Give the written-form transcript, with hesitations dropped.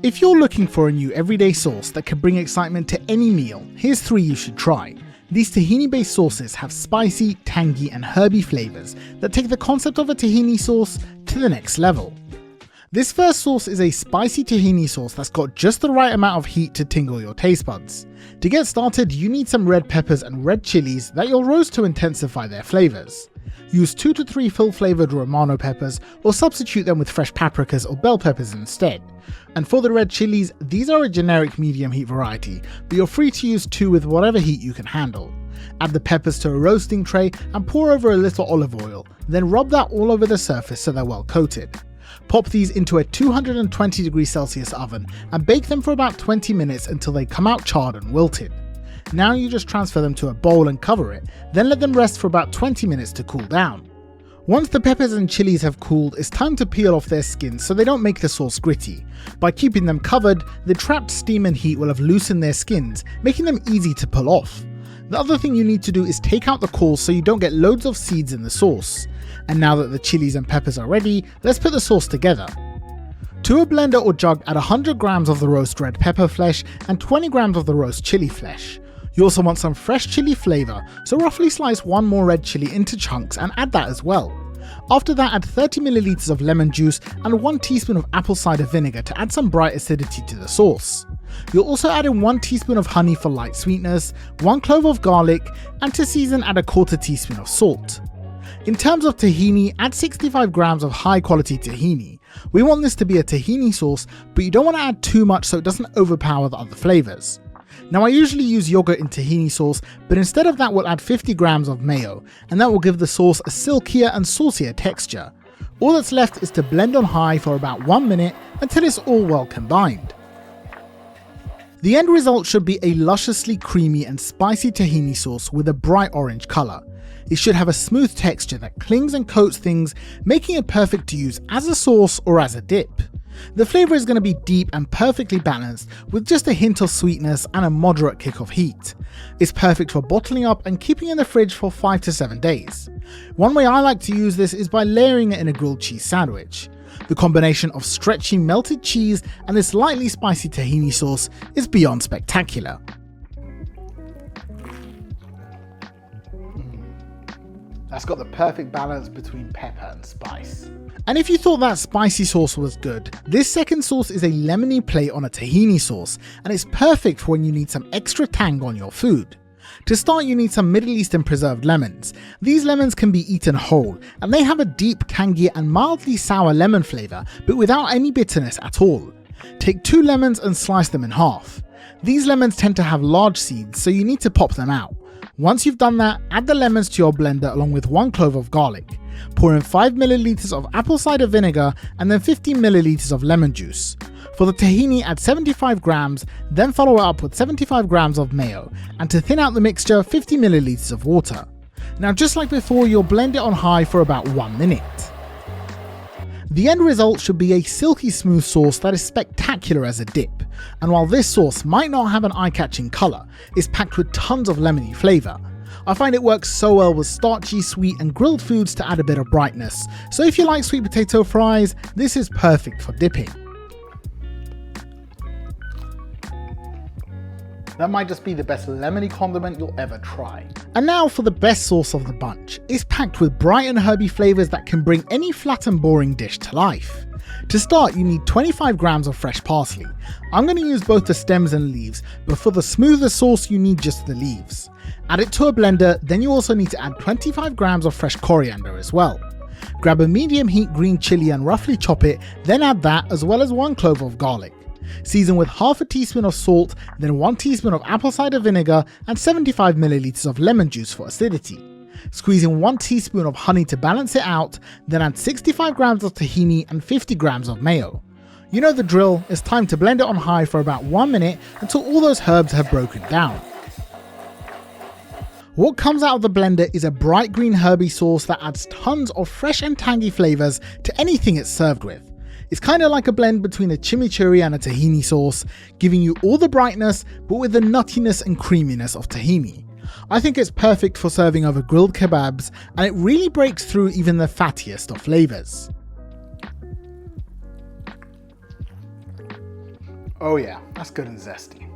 If you're looking for a new everyday sauce that can bring excitement to any meal, here's 3 you should try. These tahini based sauces have spicy, tangy and herby flavours that take the concept of a tahini sauce to the next level. This first sauce is a spicy tahini sauce that's got just the right amount of heat to tingle your taste buds. To get started, you need some red peppers and red chillies that you'll roast to intensify their flavours. Use 2 to 3 full flavoured romano peppers or substitute them with fresh paprikas or bell peppers instead. And for the red chillies, these are a generic medium heat variety, but you're free to use 2 with whatever heat you can handle. Add the peppers to a roasting tray and pour over a little olive oil, then rub that all over the surface so they're well coated. Pop these into a 220°C oven and bake them for about 20 minutes until they come out charred and wilted. Now you just transfer them to a bowl and cover it, then let them rest for about 20 minutes to cool down. Once the peppers and chilies have cooled, it's time to peel off their skins so they don't make the sauce gritty. By keeping them covered, the trapped steam and heat will have loosened their skins, making them easy to pull off. The other thing you need to do is take out the cores so you don't get loads of seeds in the sauce. And now that the chilies and peppers are ready, let's put the sauce together. To a blender or jug, add 100 grams of the roast red pepper flesh and 20 grams of the roast chili flesh. You also want some fresh chili flavour, so roughly slice 1 more red chili into chunks and add that as well. After that, add 30 ml of lemon juice and 1 teaspoon of apple cider vinegar to add some bright acidity to the sauce. You'll also add in 1 teaspoon of honey for light sweetness, 1 clove of garlic, and to season add a 1/4 teaspoon of salt. In terms of tahini, add 65 grams of high quality tahini. We want this to be a tahini sauce, but you don't want to add too much so it doesn't overpower the other flavours. Now I usually use yogurt in tahini sauce, but instead of that we'll add 50 grams of mayo, and that will give the sauce a silkier and saucier texture. All that's left is to blend on high for about 1 minute until it's all well combined. The end result should be a lusciously creamy and spicy tahini sauce with a bright orange colour. It should have a smooth texture that clings and coats things, making it perfect to use as a sauce or as a dip. The flavour is going to be deep and perfectly balanced with just a hint of sweetness and a moderate kick of heat. It's perfect for bottling up and keeping in the fridge for 5 to 7 days. One way I like to use this is by layering it in a grilled cheese sandwich. The combination of stretchy melted cheese and this lightly spicy tahini sauce is beyond spectacular. That's got the perfect balance between pepper and spice. And if you thought that spicy sauce was good, this second sauce is a lemony play on a tahini sauce, and it's perfect for when you need some extra tang on your food. To start, you need some Middle Eastern preserved lemons. These lemons can be eaten whole, and they have a deep, tangy and mildly sour lemon flavour, but without any bitterness at all. Take 2 lemons and slice them in half. These lemons tend to have large seeds, so you need to pop them out. Once you've done that, add the lemons to your blender along with 1 clove of garlic. Pour in 5 ml of apple cider vinegar and then 15 ml of lemon juice. For the tahini, add 75 grams, then follow it up with 75 grams of mayo, and to thin out the mixture, 50 ml of water. Now just like before, you'll blend it on high for about 1 minute. The end result should be a silky smooth sauce that is spectacular as a dip, and while this sauce might not have an eye-catching colour, it's packed with tons of lemony flavour. I find it works so well with starchy, sweet and grilled foods to add a bit of brightness, so if you like sweet potato fries, this is perfect for dipping. That might just be the best lemony condiment you'll ever try. And now for the best sauce of the bunch. It's packed with bright and herby flavours that can bring any flat and boring dish to life. To start, you need 25 grams of fresh parsley. I'm going to use both the stems and leaves, but for the smoother sauce you need just the leaves. Add it to a blender, then you also need to add 25 grams of fresh coriander as well. Grab a medium heat green chilli and roughly chop it, then add that as well as 1 clove of garlic. Season with half a teaspoon of salt, then 1 teaspoon of apple cider vinegar and 75 ml of lemon juice for acidity. Squeeze in 1 teaspoon of honey to balance it out, then add 65 grams of tahini and 50 grams of mayo. You know the drill, it's time to blend it on high for about 1 minute until all those herbs have broken down. What comes out of the blender is a bright green herby sauce that adds tons of fresh and tangy flavours to anything it's served with. It's kind of like a blend between a chimichurri and a tahini sauce, giving you all the brightness but with the nuttiness and creaminess of tahini. I think it's perfect for serving over grilled kebabs, and it really breaks through even the fattiest of flavours. Oh yeah, that's good and zesty.